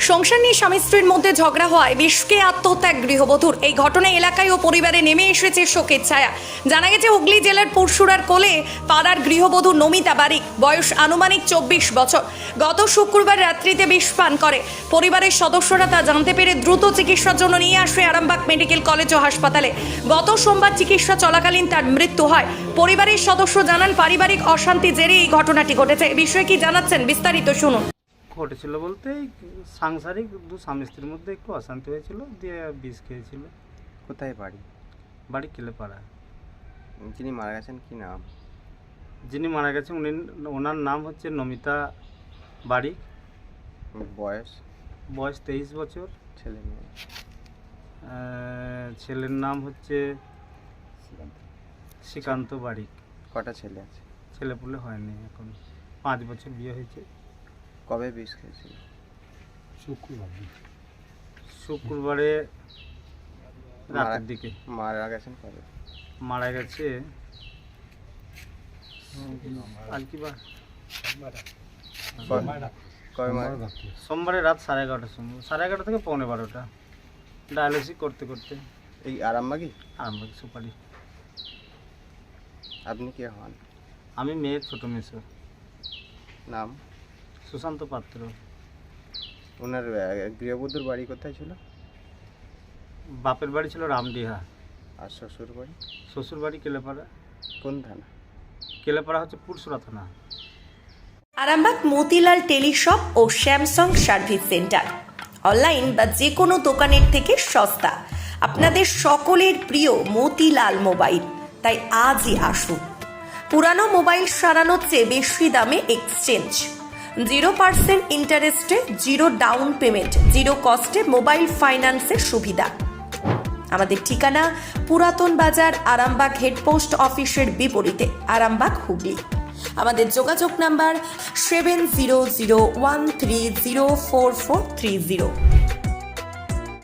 সংসার নিয়ে স্বামী স্ত্রীর মধ্যে ঝগড়া হওয়ায় বিষকে আত্মহত্যা গৃহবধূর। এই ঘটনায় এলাকায় ও পরিবারে নেমে এসেছে শোকের ছায়া। জানা গেছে হুগলি জেলার পুরসুরার কোলে পাড়ার গৃহবধূ নমিতা বারিক, বয়স আনুমানিক 24 বছর, গত শুক্রবার রাত্রিতে বিষ পান করে। পরিবারের সদস্যরা তা জানতে পেরে দ্রুত চিকিৎসার জন্য নিয়ে আসে আরামবাগ মেডিকেল কলেজ ও হাসপাতালে। গত সোমবার চিকিৎসা চলাকালীন তার মৃত্যু হয়। পরিবারের সদস্য জানান পারিবারিক অশান্তি জেরে এই ঘটনাটি ঘটেছে। এ বিষয়ে কি জানাচ্ছেন বিস্তারিত শুনুন। ঘটেছিল বলতে সাংসারিক দু স্বামী স্ত্রীর মধ্যে একটু অশান্তি হয়েছিল, দিয়ে বিষ খেয়েছিল। কোথায় বাড়ি? বাড়ি কেলেপাড়া। যিনি মারা গেছেন কি নাম? যিনি মারা গেছেন ওনার নাম হচ্ছে নমিতা বারিক, বয়স? বয়স 23 বছর। ছেলে মেয়ে? ছেলের নাম হচ্ছে শ্রীকান্ত বারিক। কটা ছেলে আছে? ছেলেপুলে হয়নি, এখন 5 বছর বিয়ে হয়েছে। কবে বিষ খেয়েছিল? শুক্রবারে রাতের দিকে। মারা গেছেন কবে? মারা গেছে আর কি বার, কবে মারা? সোমবারে রাত 11:30টার সময়, 11:30 থেকে 11:15 ডায়ালিসিস করতে করতে। এই আরামবাগই? আরামবাগ সুপারি। আপনি কে হন? আমি মেয়ের ছোট মেসো। নাম? সুশান্ত পাত্র। ওনার গৃহবধূর বাড়ি কোথায় ছিল? বাপের বাড়ি ছিল রামডিহা, আর শ্বশুর বাড়ি? শ্বশুর বাড়ি কেলেপাড়া। কোন থানা? কেলেপাড়া হচ্ছে পুরসুরা থানা। আরামবাগ মতিলাল টেলিশপ ও স্যামসাং সার্ভিস সেন্টার, অনলাইন বা যে কোনো দোকানের থেকে সস্তা। আপনাদের সকলের প্রিয় মতিলাল মোবাইল, তাই আজই আসুন। পুরানো মোবাইল সারানোর চেয়ে বেশি দামে এক্সচেঞ্জ, 0% ইন্টারেস্টে, 0 ডাউন পেমেন্ট, 0 কস্টে মোবাইল ফাইন্যান্সের সুবিধা। আমাদের ঠিকানা পুরাতন বাজার, আরামবাগ হেডপোস্ট অফিসের বিপরীতে, আরামবাগ হুগলি। আমাদের যোগাযোগ নাম্বার 7001304430।